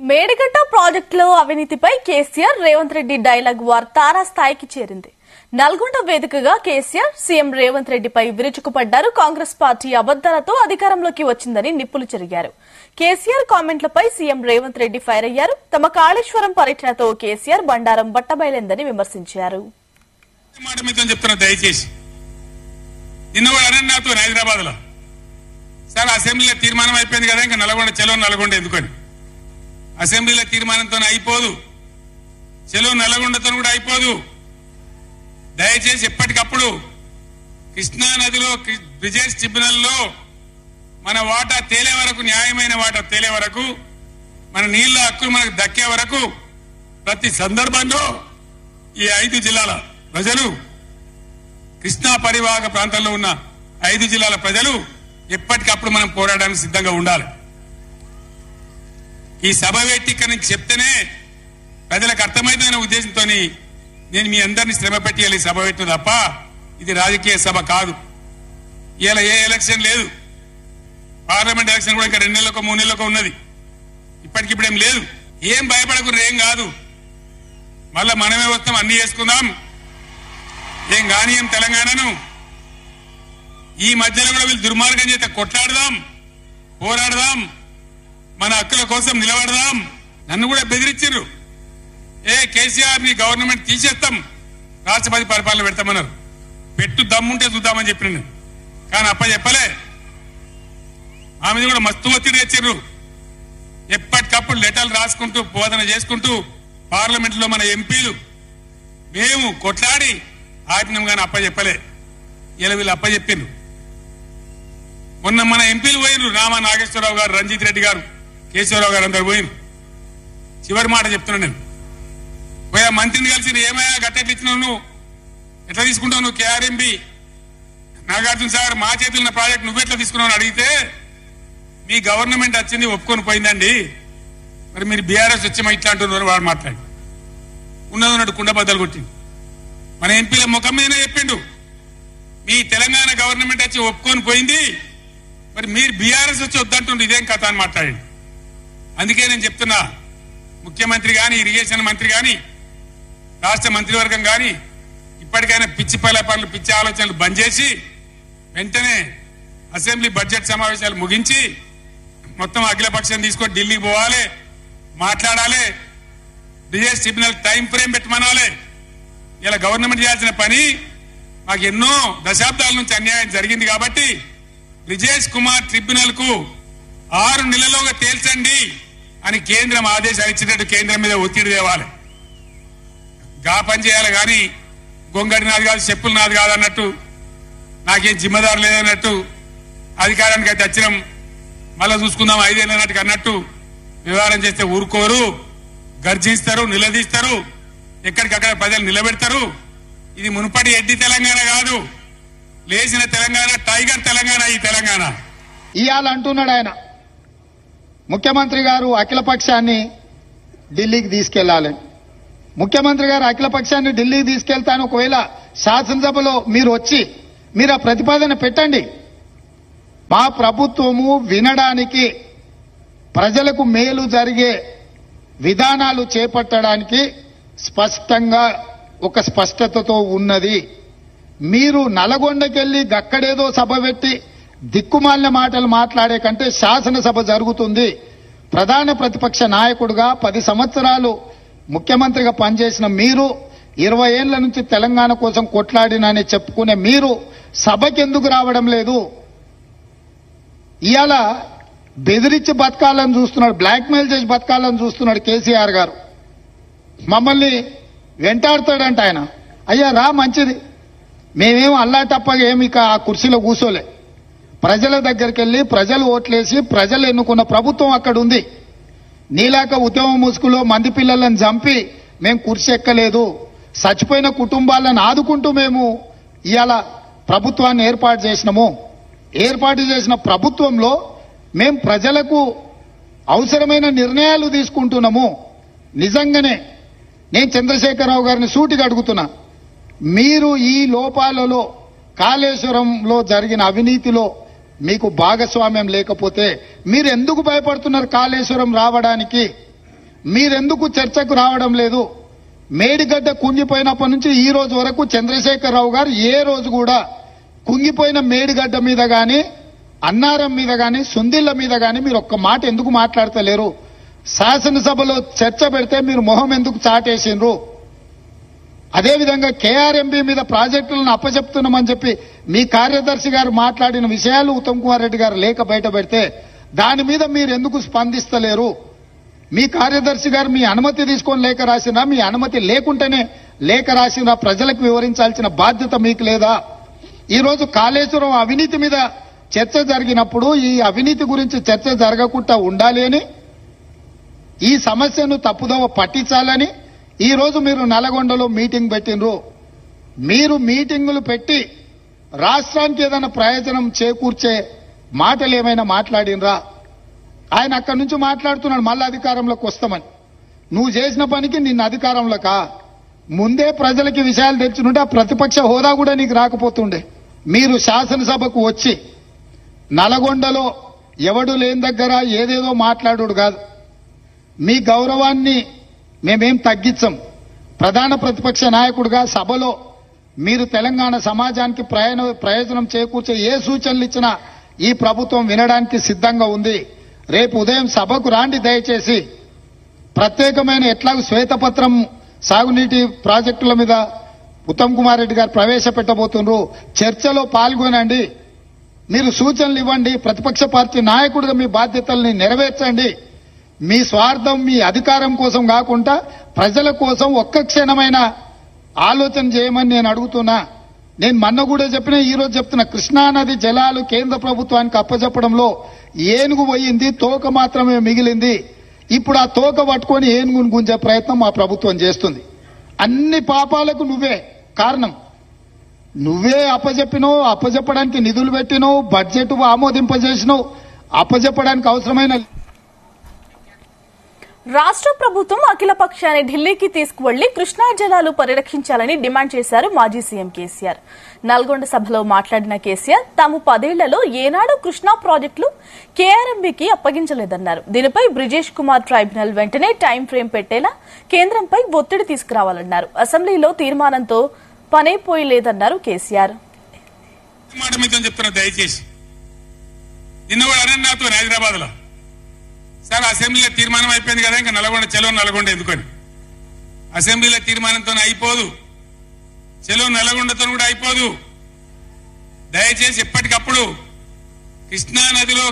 మేడిగడ్డ ప్రాజెక్టులో అవినీతిపై KCR Revanth Reddy dialogue war తారాస్థాయికి చేరింది. నల్గొండ వేదికగా కేసీఆర్ సీఎం రేవంత్ రెడ్డిపై విరుచుకుపడ్డారు. కాంగ్రెస్ పార్టీ అబద్దాలతో అధికారంలోకి వచ్చిందని నిప్పులు చెరిగారు. కేసీఆర్ కామెంట్లపై సీఎం రేవంత్ రెడ్డి ఫైర్ అయ్యారు. తమ కాళేశ్వరం పర్యటనతో కేసీఆర్ బండారం బట్టబయలైందని విమర్శించారు. హైదరాబాద్ లో సార్ అసెంబ్లీలో తీర్మానం అయిపోయింది కదా, ఇంకా నల్గొండ చెలో నల్గొండ ఎందుకని అసెంబ్లీలో తీర్మానంతో అయిపోదు, చెలో నల్గొండతో కూడా అయిపోదు. దయచేసి ఎప్పటికప్పుడు కృష్ణా నదిలో బ్రిజేష్ ట్రిబ్యునల్లో మన వాటా తేలే వరకు, న్యాయమైన వాటా తేలే వరకు, మన నీళ్ల హక్కులు మనకు దక్కే వరకు ప్రతి సందర్భంలో ఈ 5 జిల్లాల ప్రజలు, కృష్ణా పరివాహక ప్రాంతంలో ఉన్న 5 జిల్లాల ప్రజలు ఎప్పటికప్పుడు మనం పోరాడడానికి సిద్ధంగా ఉండాలి. ఈ సభ పెట్టి ఇక్కడ నుంచి చెప్తేనే ప్రజలకు అర్థమైందనే ఉద్దేశంతో నేను మీ అందరినీ శ్రమ పెట్టి సభ పెట్టిన తప్ప ఇది రాజకీయ సభ కాదు. ఇలా ఏ ఎలక్షన్ లేదు, పార్లమెంట్ ఎలక్షన్ కూడా ఇంకా 2 నెలలకు 3 నెలలకు ఉన్నది. ఇప్పటికిప్పుడేం లేదు. ఏం భయపడకుండా ఏం కాదు, మళ్ళా మనమే వస్తాం, అన్ని చేసుకుందాం, ఏం కానీయం తెలంగాణను. ఈ మధ్యలో కూడా వీళ్ళు దుర్మార్గం చేస్తే కొట్లాడదాం, పోరాడదాం, మన హక్కుల కోసం నిలబడదాం. నన్ను కూడా బెదిరించారు. కేసీఆర్ ని గవర్నమెంట్ తీసేస్తాం, రాష్ట్రపతి పరిపాలన పెడతామన్నారు. పెట్టు దమ్ముంటే చూద్దామని చెప్పిన నేను, కానీ అప్ప చెప్పలే. ఆ మీద కూడా మస్తు ఒత్తిడి తెచ్చారు. ఎప్పటికప్పుడు లెటర్లు రాసుకుంటూ బోధన చేసుకుంటూ పార్లమెంట్ లో మన ఎంపీలు మేము కొట్లాడి ఆపినాం, కానీ అప్ప చెప్పలే. ఇలా వీళ్ళు అప్ప చెప్పిండ్రు. మొన్న మన ఎంపీలు పోయినరు, రామా నాగేశ్వరరావు గారు, రంజిత్ రెడ్డి గారు, కేశవరావు గారు అందరు పోయినరు. చివరి మాట చెప్తున్నా నేను, పోయా మంత్రిని కలిసి ఏమైనా గట్టెట్లు ఇచ్చినావు, నువ్వు ఎట్లా తీసుకుంటావు, నువ్వు కేఆర్ఎంబి నాగార్జున సాగర్ మా చేతులు ఉన్న ప్రాజెక్ట్ నువ్వెట్లా తీసుకున్నావు అడిగితే, మీ గవర్నమెంట్ వచ్చింది ఒప్పుకొని పోయిందండి, మరి మీరు బీఆర్ఎస్ వచ్చి ఇట్లా అంటున్నారు. వాడు మాట్లాడి ఉన్నది ఉన్నట్టు కుండ బద్దలు కొట్టింది. మన ఎంపీల ముఖం మీద చెప్పిండు, మీ తెలంగాణ గవర్నమెంట్ వచ్చి ఒప్పుకొని పోయింది, మరి మీరు బీఆర్ఎస్ వచ్చి వద్దంటుండ్రు, ఇదేం కథ అని మాట్లాడండి. అందుకే నేను చెప్తున్నా, ముఖ్యమంత్రి గాని, ఇరిగేషన్ మంత్రి గాని, రాష్ట్ర మంత్రివర్గం గాని ఇప్పటికైనా పిచ్చి పనులు, పిచ్చి ఆలోచనలు బంద్ చేసి వెంటనే అసెంబ్లీ బడ్జెట్ సమావేశాలు ముగించి మొత్తం అఖిలపక్షం తీసుకొని ఢిల్లీకి పోవాలి, మాట్లాడాలి, బ్రిజేష్ ట్రిబ్యునల్ టైం ఫ్రేమ్ పెట్టమనాలి. ఇలా గవర్నమెంట్ చేయాల్సిన పని మాకు ఎన్నో దశాబ్దాల నుంచి అన్యాయం జరిగింది కాబట్టి బ్రిజేష్ కుమార్ ట్రిబ్యునల్ కు 6 నెలల్లోగా తేల్చండి అని కేంద్రం ఆదేశాలు ఇచ్చినట్టు కేంద్రం మీద ఒత్తిడి తేవాలి. గా పని చేయాలి, కానీ గొంగడి నాది కాదు, చెప్పులు నాది కాదు అన్నట్టు, నాకేం జిమ్మదారు లేదన్నట్టు, అధికారానికి అయితే వచ్చినాం మళ్ళా చూసుకుందాం 5 ఏళ్ళ నాటికి అన్నట్టు వ్యవహారం చేస్తే ఊరుకోరు, గర్జిస్తారు, నిలదీస్తారు, ఎక్కడికక్కడ ప్రజలు నిలబెడతారు. ఇది మునుపటి ఎడ్డి తెలంగాణ కాదు, లేచిన తెలంగాణ, టైగర్ తెలంగాణ ఈ తెలంగాణ. ఇవాళ అంటున్నాడు ఆయన, ముఖ్యమంత్రి గారు అఖిలపక్షాన్ని ఢిల్లీకి తీసుకెళ్లాలి. ముఖ్యమంత్రి గారు అఖిలపక్షాన్ని ఢిల్లీకి తీసుకెళ్తాను, ఒకవేళ శాసనసభలో మీరు వచ్చి మీరు ఆ ప్రతిపాదన పెట్టండి. మా ప్రభుత్వము వినడానికి, ప్రజలకు మేలు జరిగే విధానాలు చేపట్టడానికి స్పష్టంగా ఒక స్పష్టతతో ఉన్నది. మీరు నల్గొండకెళ్లి గక్కడేదో సభ పెట్టి దిక్కుమాలిన మాటలు మాట్లాడే కంటే శాసనసభ జరుగుతుంది. ప్రధాన ప్రతిపక్ష నాయకుడిగా 10 సంవత్సరాలు ముఖ్యమంత్రిగా పనిచేసిన మీరు, 20 ఏళ్ల నుంచి తెలంగాణ కోసం కొట్లాడినని చెప్పుకునే మీరు సభకెందుకు రావడం లేదు? ఇవాళ బెదిరించి బతకాలని చూస్తున్నాడు, బ్లాక్మెయిల్ చేసి బతకాలని చూస్తున్నాడు కేసీఆర్ గారు. మమ్మల్ని వెంటాడుతాడంట ఆయన. అయ్యా రా, మంచిది, మేమేం అల్లాటప్పగా ఏమి ఇక ఆ కుర్చీలో కూర్చోలే. ప్రజల దగ్గరికి వెళ్లి ప్రజలు ఓట్లేసి ప్రజలు ఎన్నుకున్న ప్రభుత్వం అక్కడ ఉంది. నీలాక ఉద్యమ ముసుగులో మంది పిల్లలను చంపి మేము కుర్చీ ఎక్కలేదు. చచ్చిపోయిన కుటుంబాలను ఆదుకుంటూ మేము ఇవాళ ప్రభుత్వాన్ని ఏర్పాటు చేసినాము. ఏర్పాటు చేసిన ప్రభుత్వంలో మేము ప్రజలకు అవసరమైన నిర్ణయాలు తీసుకుంటున్నాము. నిజంగానే నేను చంద్రశేఖరరావు గారిని సూటిగా అడుగుతున్నా, మీరు ఈ లోపాలలో, కాళేశ్వరంలో జరిగిన అవినీతిలో మీకు భాగస్వామ్యం లేకపోతే మీరు ఎందుకు భయపడుతున్నారు కాళేశ్వరం రావడానికి? మీరెందుకు చర్చకు రావడం లేదు? మేడిగడ్డ కుంగిపోయినప్పటి నుంచి ఈ రోజు వరకు చంద్రశేఖరరావు గారు ఏ రోజు కూడా కుంగిపోయిన మేడిగడ్డ మీద గాని, అన్నారం మీద గాని, సుందిళ్ల మీద గాని మీరు ఒక్క మాట ఎందుకు మాట్లాడతలేరు? శాసనసభలో చర్చ పెడితే మీరు మొహం ఎందుకు చాటేసిండ్రు? అదేవిధంగా కేఆర్ఎంబీ మీద ప్రాజెక్టులను అప్పచెప్తున్నామని చెప్పి మీ కార్యదర్శి గారు మాట్లాడిన విషయాలు ఉత్తమ్ కుమార్ రెడ్డి గారు లేఖ బయట పెడితే దాని మీద మీరు ఎందుకు స్పందిస్తలేరు? మీ కార్యదర్శి గారు మీ అనుమతి తీసుకొని లేఖ రాసినా, మీ అనుమతి లేకుంటేనే లేఖ రాసినా ప్రజలకు వివరించాల్సిన బాధ్యత మీకు లేదా? ఈ రోజు కాళేశ్వరం అవినీతి మీద చర్చ జరిగినప్పుడు ఈ అవినీతి గురించి చర్చ జరగకుండా ఉండాలి అని, ఈ సమస్యను తప్పుదోవ పట్టించాలని ఈ రోజు మీరు నల్గొండలో మీటింగ్ పెట్టినరు. మీరు మీటింగులు పెట్టి రాష్ట్రానికి ఏదైనా ప్రయోజనం చేకూర్చే మాటలు ఏమైనా మాట్లాడినరా? ఆయన అక్కడి నుంచి మాట్లాడుతున్నాడు మళ్ళీ అధికారంలోకి వస్తామని. నువ్వు చేసిన పనికి నిన్న అధికారంలోకా? ముందే ప్రజలకి విషయాలు తెచ్చుంటే ఆ ప్రతిపక్ష హోదా కూడా నీకు రాకపోతుండే. మీరు శాసనసభకు వచ్చి నల్గొండలో ఎవడు లేని దగ్గర ఏదేదో మాట్లాడు కాదు. మీ గౌరవాన్ని మేమేం తగ్గించం. ప్రధాన ప్రతిపక్ష నాయకుడిగా సభలో మీరు తెలంగాణ సమాజానికి ప్రయోజనం చేకూర్చే ఏ సూచనలు ఇచ్చినా ఈ ప్రభుత్వం వినడానికి సిద్ధంగా ఉంది. రేపు ఉదయం సభకు రాండి దయచేసి. ప్రత్యేకమైన ఎట్లాగూ శ్వేతపత్రం సాగునీటి ప్రాజెక్టుల మీద ఉత్తమ్ కుమార్ రెడ్డి గారు ప్రవేశపెట్టబోతున్నారు. చర్చలో పాల్గొనండి. మీరు సూచనలు ఇవ్వండి. ప్రతిపక్ష పార్టీ నాయకుడిగా మీ బాధ్యతల్ని నెరవేర్చండి. మీ స్వార్థం, మీ అధికారం కోసం కాకుండా ప్రజల కోసం ఒక్క క్షణమైన ఆలోచన చేయమని నేను అడుగుతున్నా. నేను మొన్న కూడా చెప్పిన, ఈ రోజు చెప్తున్నా, కృష్ణానది జలాలు కేంద్ర ప్రభుత్వానికి అప్పచెప్పడంలో ఏనుగు పోయింది, తోక మాత్రమే మిగిలింది. ఇప్పుడు ఆ తోక పట్టుకొని ఏనుగును గుంజే ప్రయత్నం మా ప్రభుత్వం చేస్తుంది. అన్ని పాపాలకు నువ్వే కారణం. నువ్వే అప్పచెప్పినావు, అప్పచెప్పడానికి నిధులు పెట్టినావు, బడ్జెట్ ఆమోదింపజేసినావు. అప్పచెప్పడానికి అవసరమైన రాష్ట్ర ప్రభుత్వం అఖిల పక్షాన్ని ఢిల్లీకి తీసుకువెళ్లి కృష్ణా జలాలు పరిరక్షించాలని డిమాండ్ చేశారు మాజీ సీఎం కేసీఆర్. నల్గొండ సభలో మాట్లాడిన కేసీఆర్ తాము 10 ఏళ్లలో ఏనాడు కృష్ణా ప్రాజెక్టులు కేఆర్ఎంబీకి అప్పగించలేదన్నారు. దీనిపై బ్రిజేష్ కుమార్ ట్రైబ్యునల్ వెంటనే టైం ఫ్రేమ్ పెట్టేలా కేంద్రంపై ఒత్తిడి తీసుకురావాలన్నారు. అసెంబ్లీలో తీర్మానంతో పనైపోయలేదన్నారు కేసీఆర్. సార్ అసెంబ్లీలో తీర్మానం అయిపోయింది కదా, ఇంకా నల్గొండ చెలో నల్గొండ ఎందుకని? అసెంబ్లీలో తీర్మానంతో అయిపోదు, చెలో నల్గొండతో కూడా అయిపోదు. దయచేసి ఎప్పటికప్పుడు కృష్ణా నదిలో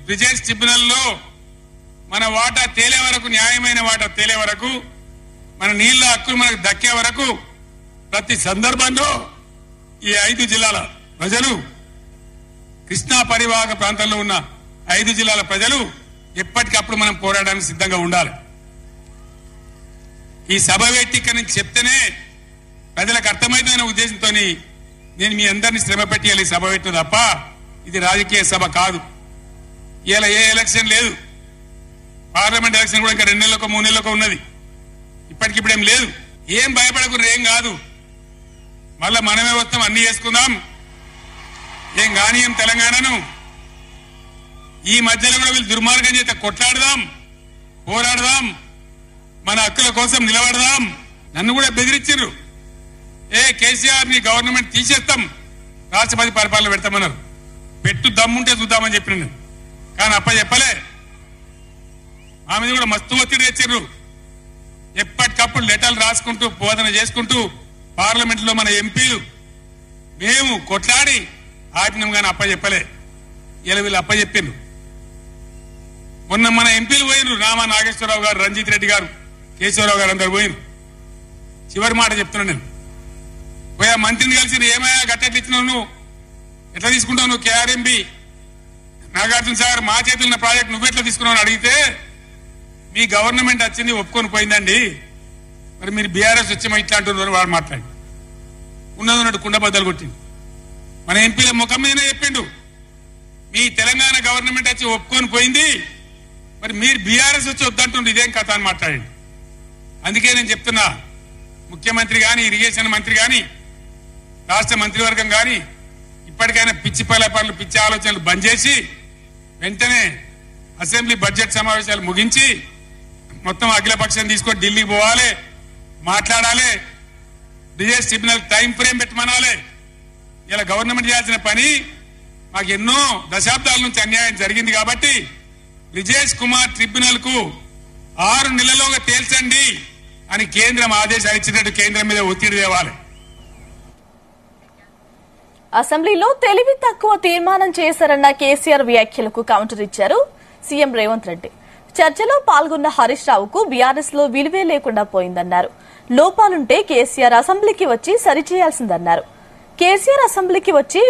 బ్రిజేష్ ట్రిబ్యునల్లో మన వాటా తేలే వరకు, న్యాయమైన వాటా తేలే వరకు, మన నీళ్ల హక్కులు మనకు దక్కే వరకు ప్రతి సందర్భంలో ఈ 5 జిల్లాల ప్రజలు, కృష్ణా పరివాహక ప్రాంతంలో ఉన్న 5 జిల్లాల ప్రజలు ఎప్పటికప్పుడు మనం పోరాడడానికి సిద్ధంగా ఉండాలి. ఈ సభ వేదిక నుంచి చెప్తేనే ప్రజలకు అర్థమైందనే ఉద్దేశంతో నేను మీ అందరినీ శ్రమ పెట్టాలి సభ పెట్టు తప్ప ఇది రాజకీయ సభ కాదు. ఇలా ఏ ఎలక్షన్ లేదు. పార్లమెంట్ ఎలక్షన్ కూడా ఇంకా 2 నెలలకు 3 నెలలకు ఉన్నది. ఇప్పటికిప్పుడేం లేదు. ఏం భయపడకుండా ఏం కాదు. మళ్ళా మనమే వస్తాం, అన్ని చేసుకుందాం, ఏం కానీయం తెలంగాణను. ఈ మధ్యలో కూడా వీళ్ళు దుర్మార్గం చేత కొట్లాడదాం, పోరాడదాం, మన హక్కుల కోసం నిలబడదాం. నన్ను కూడా బెదిరించారు. కేసీఆర్ ని గవర్నమెంట్ తీసేస్తాం, రాష్ట్రపతి పరిపాలన పెడతామన్నారు. పెట్టు దమ్ముంటే చూద్దామని చెప్పిన నేను, కానీ అప్ప చెప్పలే. ఆ మీద కూడా మస్తు ఒత్తిడి తెచ్చారు. ఎప్పటికప్పుడు లెటర్లు రాసుకుంటూ బోధన చేసుకుంటూ పార్లమెంట్ లో మన ఎంపీలు మేము కొట్లాడి ఆపినాం, కానీ అప్ప చెప్పలే. ఇలా వీళ్ళు అప్ప చెప్పిండ్రు. మొన్న మన ఎంపీలు పోయినరు, రామా నాగేశ్వరరావు గారు, రంజిత్ రెడ్డి గారు, కేశవరావు గారు అందరు పోయినరు. చివరి మాట చెప్తున్నాను నేను. పోయా మంత్రిని కలిసి ఏమయ్యా గట్టెట్లు ఇచ్చినావు, నువ్వు ఎట్లా తీసుకుంటావు నువ్వు కేఆర్ఎంబీ? నాగార్జున సాగర్ మా చేతున్న ప్రాజెక్ట్ నువ్వెట్లా తీసుకున్నావు అని అడిగితే మీ గవర్నమెంట్ వచ్చింది ఒప్పుకొని పోయిందండి, మరి మీరు బీఆర్ఎస్ వచ్చి ఇట్లా అంటున్నారు వాడు మాట్లాడి ఉన్నదన్నట్టు కుండ బద్దలు కొట్టింది. మన ఎంపీల ముఖం మీదనే చెప్పిండు, మీ తెలంగాణ గవర్నమెంట్ వచ్చి ఒప్పుకొని పోయింది, మరి మీరు బీఆర్ఎస్ వచ్చి వద్దంటుండ్రు, ఇదేం కథ అని మాట్లాడండి. అందుకే నేను చెప్తున్నా, ముఖ్యమంత్రి గాని, ఇరిగేషన్ మంత్రి గాని, రాష్ట్ర మంత్రివర్గం గాని ఇప్పటికైనా పిచ్చి పనులు, పిచ్చి ఆలోచనలు బంద్ చేసి వెంటనే అసెంబ్లీ బడ్జెట్ సమావేశాలు ముగించి మొత్తం అఖిలపక్షం తీసుకొని ఢిల్లీ పోవాలి, మాట్లాడాలి, బ్రిజేష్ ట్రిబ్యునల్ టైం ఫ్రేమ్ పెట్టమనాలి. ఇలా గవర్నమెంట్ చేయాల్సిన పని మాకు ఎన్నో దశాబ్దాల నుంచి అన్యాయం జరిగింది కాబట్టి బ్రిజేష్ కుమార్ ట్రిబ్యునల్ కు 6 నెలల్లోగా తేల్చండి అని కేంద్రం ఆదేశాలు ఇచ్చినట్టు కేంద్రం మీద ఒత్తిడి తేవాలి. అసెంబ్లీలో తెలివి తక్కువ తీర్మానం చేశారన్న కేసీఆర్ వ్యాఖ్యలకు కౌంటర్ ఇచ్చారు సీఎం రేవంత్ రెడ్డి. చర్చలో పాల్గొన్న హరీష్ రావుకు బీఆర్ఎస్ లో విలువే లేకుండా పోయిందన్నారు. లోపాలుంటే కేసీఆర్ అసెంబ్లీకి వచ్చి సరిచేయాల్సిందన్నారు. కేసీఆర్ అసెంబ్లీకి వచ్చి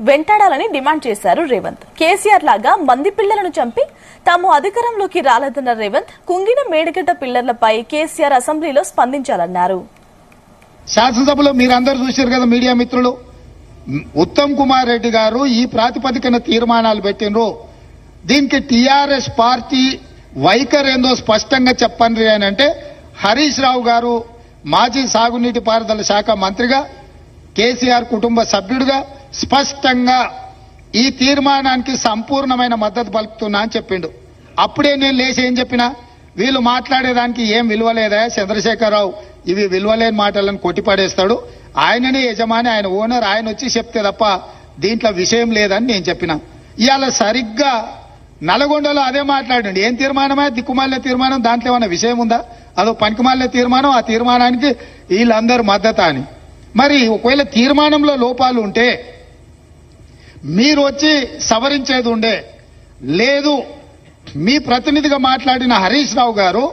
వెంటాడాలని డిమాండ్ చేశారు రేవంత్. కేసీఆర్ లాగా మంది పిల్లలను చంపి తాము అధికారంలోకి రాలేదన్న రేవంత్ కుంగిన మేడిగడ్డ పిల్లర్లపై కేసీఆర్ అసెంబ్లీలో స్పందించాలన్నారు. శాసనసభలో మీరందరూ చూశారు కదా మీడియా మిత్రులు, ఉత్తమ్ కుమార్ రెడ్డి గారు ఈ ప్రాతిపదికన తీర్మానాలు పెట్టినరు. దీనికి టీఆర్ఎస్ పార్టీ వైఖరి ఏందో స్పష్టంగా చెప్పండి అని అంటే హరీష్ రావు గారు మాజీ సాగునీటి పారుదల శాఖ మంత్రిగా, కేసీఆర్ కుటుంబ సభ్యుడిగా స్పష్టంగా ఈ తీర్మానానికి సంపూర్ణమైన మద్దతు పలుకుతున్నా అని చెప్పిండు. అప్పుడే నేను లేచి ఏం చెప్పినా, వీళ్ళు మాట్లాడేదానికి ఏం విలువలేదా చంద్రశేఖరరావు, ఇవి విలువలేని మాటలను కొట్టిపడేస్తాడు, ఆయననే యజమాని, ఆయన ఓనర్, ఆయన వచ్చి చెప్తే తప్ప దీంట్లో విషయం లేదని నేను చెప్పిన. ఇవాళ సరిగ్గా నల్గొండలో అదే మాట్లాడండి. ఏం తీర్మానమా, దిక్కుమాలిన తీర్మానం, దాంట్లో ఏమైనా విషయం ఉందా? అదో పనికిమాలిన తీర్మానం, ఆ తీర్మానానికి వీళ్ళందరూ మద్దతు అని. మరి ఒకవేళ తీర్మానంలో లోపాలు ఉంటే మీరు వచ్చి సవరించేది ఉండే, లేదు మీ ప్రతినిధిగా మాట్లాడిన హరీష్ రావు గారు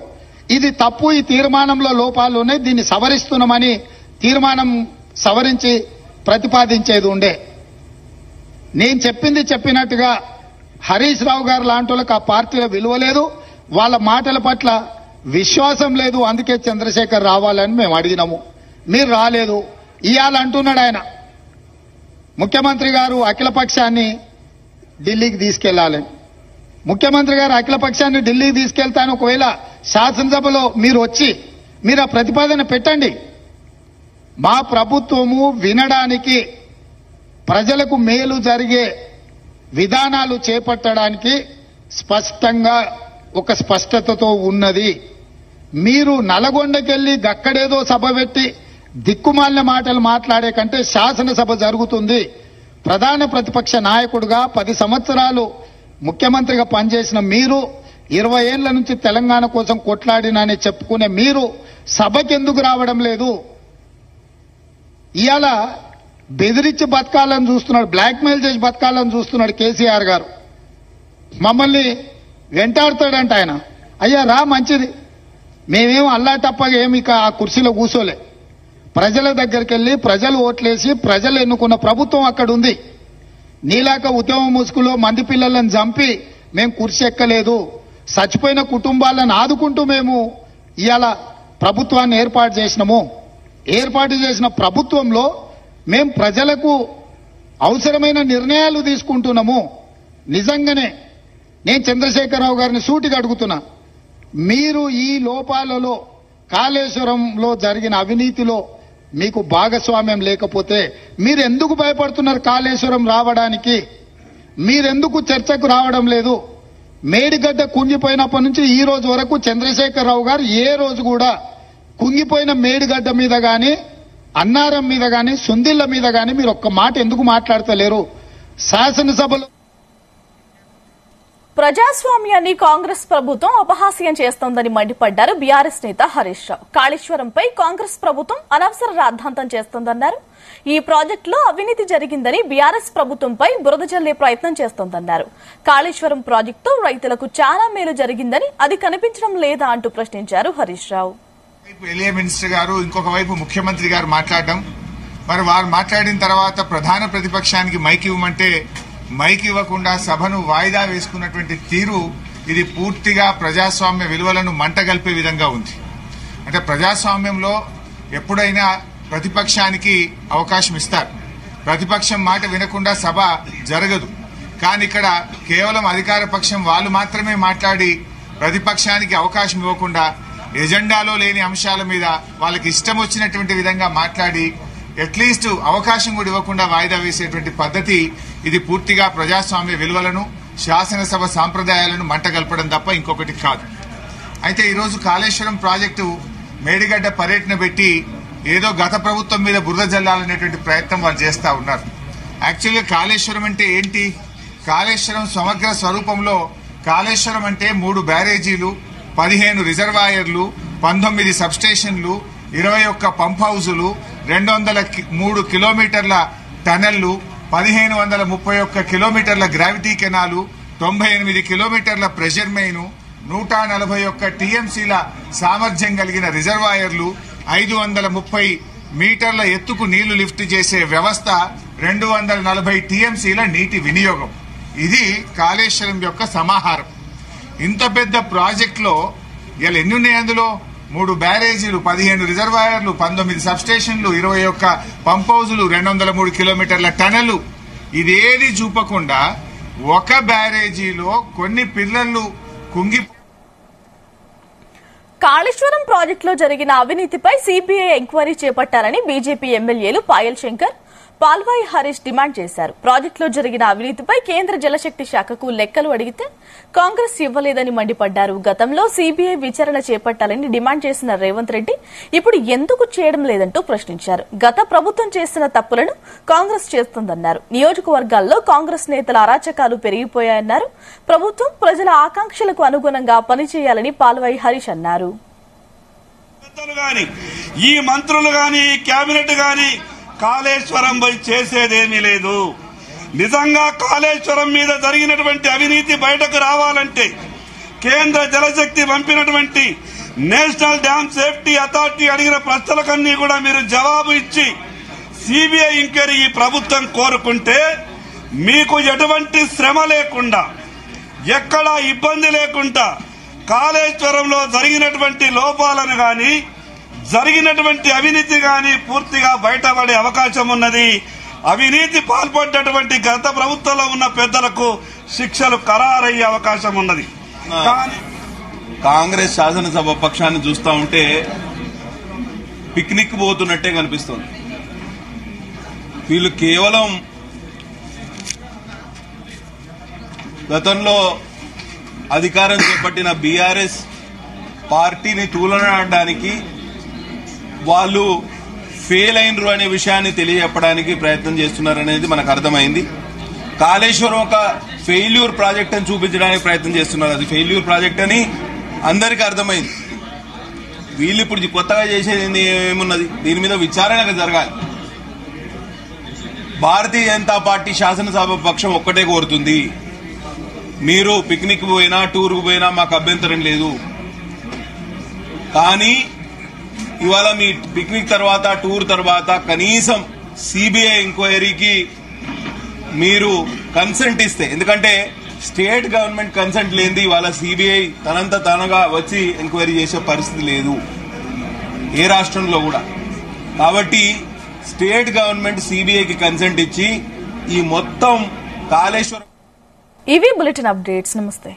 ఇది తప్పు, ఈ తీర్మానంలో లోపాలు ఉన్నాయి, దీన్ని సవరిస్తున్నామని తీర్మానం సవరించి ప్రతిపాదించేది ఉండే. నేను చెప్పింది చెప్పినట్టుగా హరీష్ రావు గారు లాంటి వాళ్ళకి ఆ పార్టీలో విలువ లేదు, వాళ్ళ మాటల పట్ల విశ్వాసం లేదు, అందుకే చంద్రశేఖర్ రావాలని మేము అడిగినాము, మీరు రాలేదు. ఇవాళ అంటున్నాడు ఆయన, ముఖ్యమంత్రి గారు అఖిలపక్షాన్ని ఢిల్లీకి తీసుకెళ్లాలని. ముఖ్యమంత్రి గారు అఖిలపక్షాన్ని ఢిల్లీకి తీసుకెళ్తాను, ఒకవేళ శాసనసభలో మీరు వచ్చి మీరు ఆ ప్రతిపాదన పెట్టండి. మా ప్రభుత్వము వినడానికి, ప్రజలకు మేలు జరిగే విధానాలు చేపట్టడానికి స్పష్టంగా ఒక స్పష్టతతో ఉన్నది. మీరు నల్గొండకెళ్లి గక్కడేదో సభ పెట్టి దిక్కుమాలిన మాటలు మాట్లాడే కంటే శాసనసభ జరుగుతుంది. ప్రధాన ప్రతిపక్ష నాయకుడిగా 10 సంవత్సరాలు ముఖ్యమంత్రిగా పనిచేసిన మీరు, 20 ఏళ్ల నుంచి తెలంగాణ కోసం కొట్లాడినని చెప్పుకునే మీరు సభకెందుకు రావడం లేదు? ఇవాళ బెదిరించి బతకాలని చూస్తున్నాడు, బ్లాక్మెయిల్ చేసి బతకాలని చూస్తున్నాడు కేసీఆర్ గారు. మమ్మల్ని వెంటాడుతాడంట ఆయన. అయ్యా రా, మంచిది, మేమేం అల్లా తప్పగా ఏమి ఇక ఆ కుర్చీలో కూర్చోలే. ప్రజల దగ్గరికి వెళ్లి ప్రజలు ఓట్లేసి ప్రజలు ఎన్నుకున్న ప్రభుత్వం అక్కడ ఉంది. నీలాక ఉద్యమ ముసుగులో మంది పిల్లలను చంపి మేము కుర్చీ ఎక్కలేదు. చచ్చిపోయిన కుటుంబాలను ఆదుకుంటూ మేము ఇవాళ ప్రభుత్వాన్ని ఏర్పాటు చేసినాము. ఏర్పాటు చేసిన ప్రభుత్వంలో మేము ప్రజలకు అవసరమైన నిర్ణయాలు తీసుకుంటున్నాము. నిజంగానే నేను చంద్రశేఖరరావు గారిని సూటిగా అడుగుతున్నా, మీరు ఈ లోపాలలో కాళేశ్వరంలో జరిగిన అవినీతిలో మీకు భాగస్వామ్యం లేకపోతే మీరు ఎందుకు భయపడుతున్నారు కాళేశ్వరం రావడానికి? మీరెందుకు చర్చకు రావడం లేదు? మేడిగడ్డ కుంగిపోయినప్పటి నుంచి ఈ రోజు వరకు చంద్రశేఖరరావు గారు ఏ రోజు కూడా కుంగిపోయిన మేడిగడ్డ మీద గాని, అన్నారం మీద గాని, సుందిళ్ల మీద గాని మీరు ఒక్క మాట ఎందుకు మాట్లాడతలేరు? శాసనసభలో ప్రజాస్వామ్యాన్ని కాంగ్రెస్ ప్రభుత్వం అపహాస్యం చేస్తోందని మండిపడ్డారు బీఆర్ఎస్ నేత హరీష్ రావు. కాళేశ్వరంపై కాంగ్రెస్ ప్రభుత్వం అనవసర రాద్ధాంతం చేస్తోందన్నారు. ఈ ప్రాజెక్టులో అవినీతి జరిగిందని బీఆర్ఎస్ ప్రభుత్వంపై బురద జల్లే ప్రయత్నం చేస్తోందన్నారు. కాళేశ్వరం ప్రాజెక్టు రైతులకు చాలా మేలు జరిగిందని అది కనిపించడం లేదా అంటూ ప్రశ్నించారు హరీష్ రావు. ఎల్ఏ మినిస్టర్ గారు, ఇంకొక వైపు ముఖ్యమంత్రి గారు మాట్లాడడం, మరి వారు మాట్లాడిన తర్వాత ప్రధాన ప్రతిపక్షానికి మైక్ ఇవ్వమంటే మైక్ ఇవ్వకుండా సభను వాయిదా వేసుకున్నటువంటి తీరు, ఇది పూర్తిగా ప్రజాస్వామ్య విలువలను మంటగల్పే విధంగా ఉంది. అంటే ప్రజాస్వామ్యంలో ఎప్పుడైనా ప్రతిపక్షానికి అవకాశం ఇస్తారు, ప్రతిపక్షం మాట వినకుండా సభ జరగదు. కానీ ఇక్కడ కేవలం అధికార పక్షం వాళ్ళు మాత్రమే మాట్లాడి ప్రతిపక్షానికి అవకాశం ఇవ్వకుండా ఎజెండాలో లేని అంశాల మీద వాళ్ళకి ఇష్టం వచ్చినటువంటి విధంగా మాట్లాడి అట్లీస్ట్ అవకాశం కూడా ఇవ్వకుండా వాయిదా వేసేటువంటి పద్ధతి, ఇది పూర్తిగా ప్రజాస్వామ్య విలువలను, శాసనసభ సాంప్రదాయాలను మంటగల్పడం తప్ప ఇంకొకటి కాదు. అయితే ఈరోజు కాళేశ్వరం ప్రాజెక్టు మేడిగడ్డ పర్యటన పెట్టి ఏదో గత ప్రభుత్వం మీద బురద జల్లాలనేటువంటి ప్రయత్నం వాళ్ళు చేస్తా ఉన్నారు. యాక్చువల్గా కాళేశ్వరం అంటే ఏంటి? కాళేశ్వరం సమగ్ర స్వరూపంలో కాళేశ్వరం అంటే 3 బ్యారేజీలు, 15 రిజర్వాయర్లు, 19 సబ్స్టేషన్లు, 21 పంప్ హౌజులు, 203 కిలోమీటర్ల టనెళ్లు, 1531 కిలోమీటర్ల గ్రావిటీ కెనాలు, 98 కిలోమీటర్ల ప్రెషర్ మెయిన్, 141 టీఎంసీల సామర్థ్యం కలిగిన రిజర్వాయర్లు, 530 మీటర్ల ఎత్తుకు నీళ్లు లిఫ్ట్ చేసే వ్యవస్థ, 240 టీఎంసీల నీటి వినియోగం. ఇది కాళేశ్వరం యొక్క సమాహారం. ఇంత పెద్ద ప్రాజెక్టులో ఇలా ఎన్ని ఉన్నాయి? అందులో 3 బ్యారేజీలు, 15 రిజర్వాయర్లు, 19 సబ్స్టేషన్లు, 21 పంప్ హౌజులు, 203 కిలోమీటర్ల టనెలు. ఇదేది చూపకుండా ఒక బ్యారేజీలో కొన్ని పిల్లలు కుంగి కాళేశ్వరం ప్రాజెక్టులో జరిగిన అవినీతిపై సిబిఐ ఎంక్వైరీ చేపట్టాలని బీజేపీ ఎమ్మెల్యేలు పాయల్ శంకర్, పాల్వాయి హరీష్ డిమాండ్ చేశారు. ప్రాజెక్టులో జరిగిన అవినీతిపై కేంద్ర జలశక్తి శాఖకు లెక్కలు అడిగితే కాంగ్రెస్ ఇవ్వలేదని మండిపడ్డారు. గతంలో సిబిఐ విచారణ చేపట్టాలని డిమాండ్ చేసిన రేవంత్ రెడ్డి ఇప్పుడు ఎందుకు చేయడం లేదంటూ ప్రశ్నించారు. గత ప్రభుత్వం చేసిన తప్పులను కాంగ్రెస్ చేస్తుందన్నారు. నియోజకవర్గాల్లో కాంగ్రెస్ నేతల అరాచకాలు పెరిగిపోయాయన్నారు. ప్రభుత్వం ప్రజల ఆకాంక్షలకు అనుగుణంగా పనిచేయాలని పాల్వాయి హరీష్ అన్నారు. ఈ మంత్రులు గాని కేబినెట్ గాని కాళేశ్వరం పై చేసేదేమీ లేదు. నిజంగా కాళేశ్వరం మీద జరిగినటువంటి అవినీతి బయటకు రావాలంటే కేంద్ర జలశక్తి పంపినటువంటి నేషనల్ డ్యామ్ సేఫ్టీ అథారిటీ అడిగిన ప్రశ్నలకన్నీ కూడా మీరు జవాబు ఇచ్చి సిబిఐ ఎంక్వైరీ ఈ ప్రభుత్వం కోరుకుంటే మీకు ఎటువంటి శ్రమ లేకుండా, ఎక్కడా ఇబ్బంది లేకుండా కాళేశ్వరంలో జరిగినటువంటి లోపాలను గాని జరిగినటువంటి అవినీతి గాని పూర్తిగా బయటపడే అవకాశం ఉన్నది. అవినీతి పాల్పడ్డటువంటి గత ప్రభుత్వంలో ఉన్న పెద్దలకు శిక్షలు ఖరారయ్యే అవకాశం ఉన్నది. కాంగ్రెస్ శాసనసభ పక్షాన్ని చూస్తా ఉంటే పిక్నిక్ పోతున్నట్టే కనిపిస్తుంది. వీళ్ళు కేవలం గతంలో అధికారం చేపట్టిన బీఆర్ఎస్ పార్టీని తూలనాడడానికి వాళ్ళు ఫెయిల్ అయినరు అనే విషయాన్ని తెలియజెప్పడానికి ప్రయత్నం చేస్తున్నారనేది మనకు అర్థమైంది. కాళేశ్వరం ఒక ఫెయిల్యూర్ ప్రాజెక్ట్ అని చూపించడానికి ప్రయత్నం చేస్తున్నారు. అది ఫెయిల్యూర్ ప్రాజెక్ట్ అని అందరికీ అర్థమైంది. వీళ్ళు ఇప్పుడు కొత్తగా చేసేది ఏమున్నది? దీని మీద విచారణ జరగాలి. భారతీయ జనతా పార్టీ శాసనసభ పక్షం ఒక్కటే కోరుతుంది, మీరు పిక్నిక్ పోయినా టూర్కు పోయినా మాకు అభ్యంతరం లేదు. కానీ ఇవాళ మీ పిక్నిక్ తర్వాత టూర్ తర్వాత కనీసం సిబిఐ ఎంక్వైరీకి మీరు కన్సెంట్ ఇస్తే, ఎందుకంటే స్టేట్ గవర్నమెంట్ కన్సెంట్ లేనిది ఇవాళ సిబిఐ తనంత తనగా వచ్చి ఎంక్వైరీ చేసే పరిస్థితి లేదు ఏ రాష్ట్రంలో కూడా. కాబట్టి స్టేట్ గవర్నమెంట్ సిబిఐకి కన్సెంట్ ఇచ్చి ఈ మొత్తం కాళేశ్వరం. ఇవి బులెటిన్ అప్డేట్స్. నమస్తే.